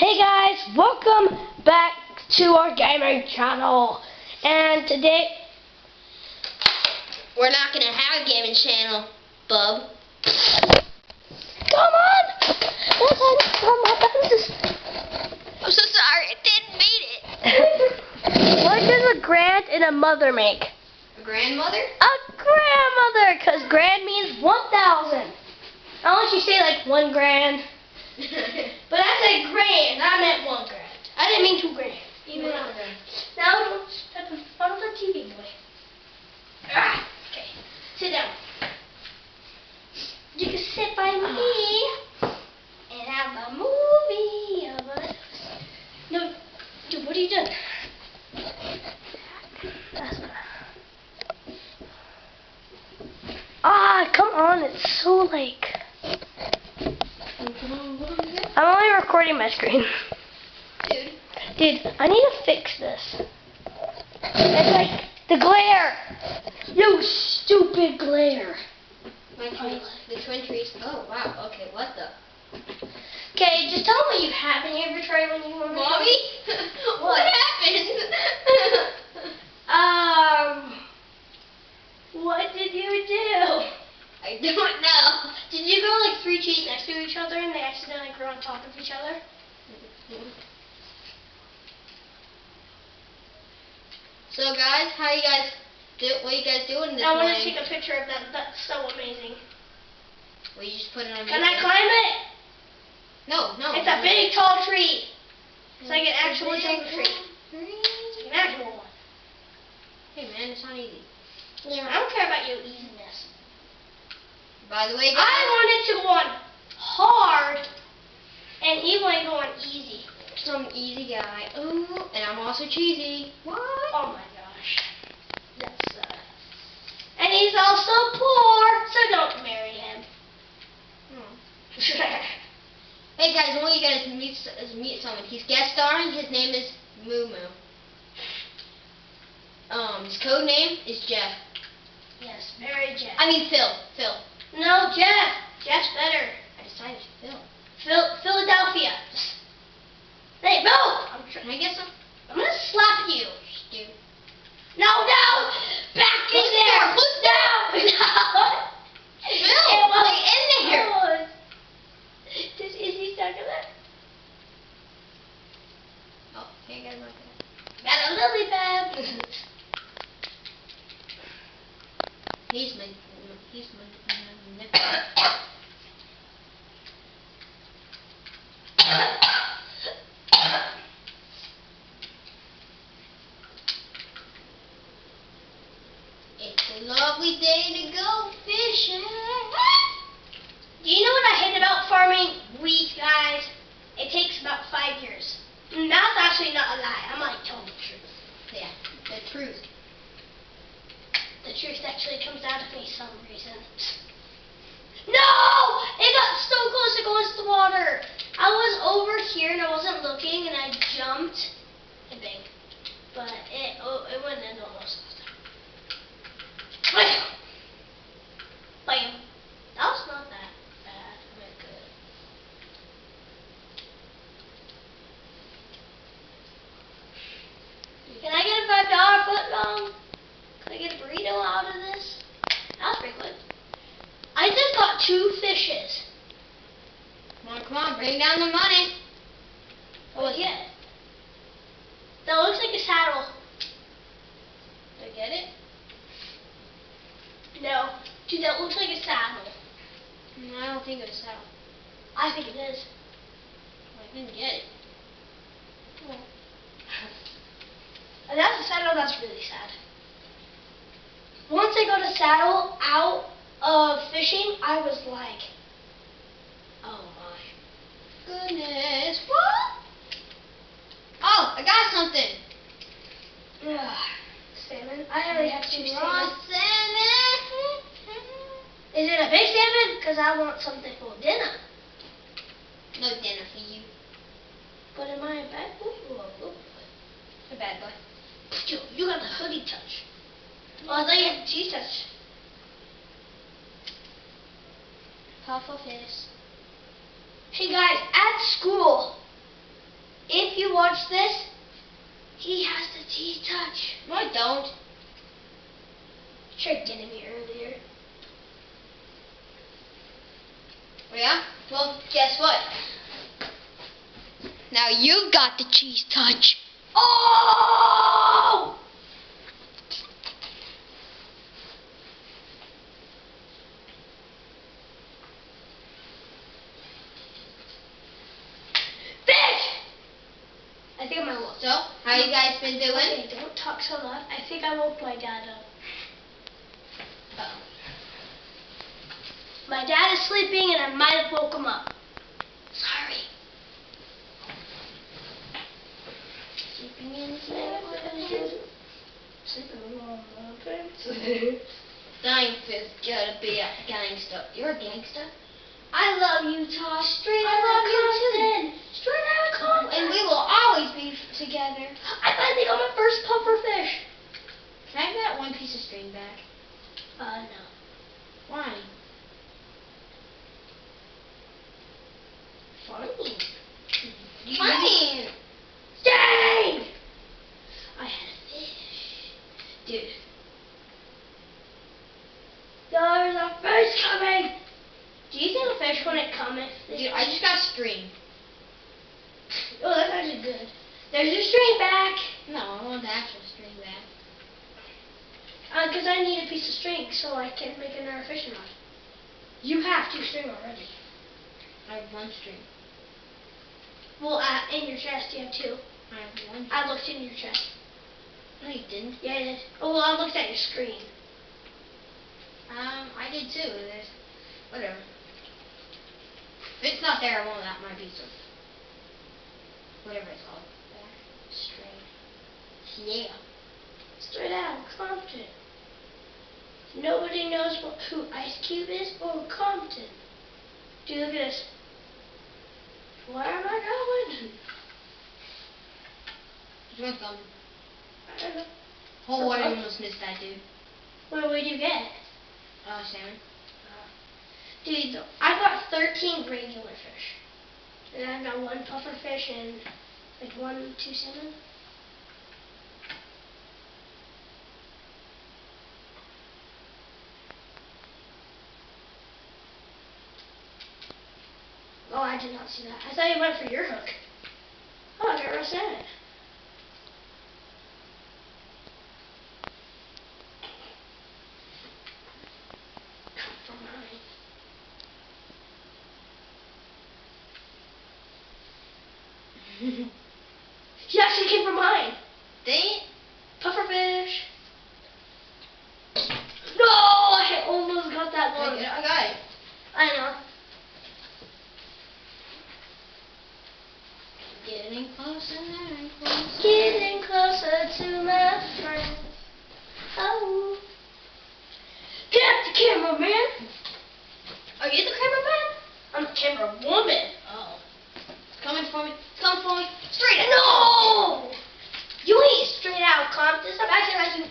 Hey guys, welcome back to our gaming channel. And today we're not gonna have a gaming channel, bub. Come on! I'm so sorry, I didn't mean it. What does a grand and a mother make? A grandmother? A grandmother, because grand means 1,000. Unless you say like 1 grand. But I said grand, I meant 1 grand. I didn't mean 2 grand. Even now don't step in front of the TV, boy. Okay, sit down. You can sit by me and have a movie of us. No, dude, what are you doing? Come on, it's so like... I'm only recording my screen. Dude, I need to fix this. It's like the glare. You stupid glare. The twin trees. Oh wow. Okay, what the? Okay, just tell me what you have in your inventory when you want to. Mommy? What happened? What did you do? I don't know. Did you grow like 3 trees next to each other and they accidentally grew on top of each other? So guys, what are you guys doing this I want morning? to take a picture of that. That's so amazing. Well, you just put it on Can video. I climb it? No. It's a big tall tree. It's like an actual jungle tree. It's like an actual one. Hey man, it's not easy. Yeah, I don't care about your easiness. By the way, guys, I wanted to go on hard, and he wanted to go on easy. some easy guy. Ooh, and I'm also cheesy. What? Oh my gosh. That's and he's also poor, so don't marry him. Hey guys, I want you guys to meet someone. He's guest starring. His name is Moo Moo. His code name is Jeff. Yes, marry Jeff. I mean Phil. Phil. No, Jeff. Jeff's better. I decided Phil. Philadelphia. Hey, no! Can I get some? I'm gonna slap you. Dude. No! Back in there! No! Phil, play in there! Oh. Is he stuck in there? Oh, here you guys look at it. Got a lily pad. He's my nipple. It's a lovely day to go fishing. Do you know what I hate about farming wheat, guys? It takes about 5 years. And that's actually not a lie. I'm like telling the truth. Yeah, the truth. The truth actually comes out of me some reason. No! It got so close to going into the water. I was over here and I wasn't looking and I jumped. I think. But it went in almost. Bam! Bam! That was not that bad. I mean, good. Can I get a $5 foot long? Can I get a burrito out of this? That was pretty good. I just got 2 fishes. Come on, bring down the money. What was it? That looks like a saddle. Did I get it? No. Dude, that looks like a saddle. No, I don't think it was so. I think it is. I didn't get it. And that's a saddle, that's really sad. Once I got a saddle out of fishing, I was like, oh my Goodness, what? Oh, I got something. ugh. Salmon? I already have 2 Raw salmon. salmon. Is it a big salmon? Because I want something for dinner. No dinner for you. But am I a bad boy or a good boy? A bad boy. You got the hoodie touch. Oh, I thought you had the cheese touch. Pufferfish. Hey guys, at school, you watch this, he has the T-touch. No, I don't. He tried getting me earlier. Oh, yeah? Well, guess what? Now you've got the cheese touch. Oh! Fish! I think I'm gonna walk. So, how you guys been doing? Okay, don't talk so loud. I think I woke my dad up. Uh-oh. My dad is sleeping and I might have woke him up. Sorry. Sleeping in bed. Sleeping alone. Life is gonna be a gangster. You're a gangster? I love you, Tosh. Straight I out love of you Compton. Straight out of Compton. And we will always be together. I finally got my first puffer fish. Can I have that one piece of string back? No. Why? Funny. Fine. Dang! I had a fish. Dude. There's a fish coming! Do you think a fish when it cometh? Dude, I just got string. Oh, that's actually good. There's your string back. No, I want the actual string back. Because I need a piece of string so I can make another fishing rod. You have 2 string already. I have 1 string. Well, in your chest you have 2. I have 1. I looked in your chest. No, you didn't. Yeah, I did. Oh, well, I looked at your screen. I did too. There's whatever. If it's not there, I won't have my piece of whatever it's called. String. Yeah. Straight out of Compton. Nobody knows who Ice Cube is or Compton. Dude, look at this. Where am I going? Which one's gone? I don't know. Oh, I almost missed that, dude. What did you get? Salmon. Dude, I got 13 regular fish. And I got 1 puffer fish and like 2 salmon. Oh, I did not see that. I thought you went for your hook. Oh, I got roast salmon. Come for mine. She actually came for mine. Dang it. Puffer fish. No, I almost got that one. I got it. I know. Getting closer and closer. Getting closer to my friends. Oh. Get the cameraman. Are you the cameraman? I'm the camera woman. Oh. It's coming for me. It's coming for me. Straight. No! You ain't straight out of Compton. Stop acting like you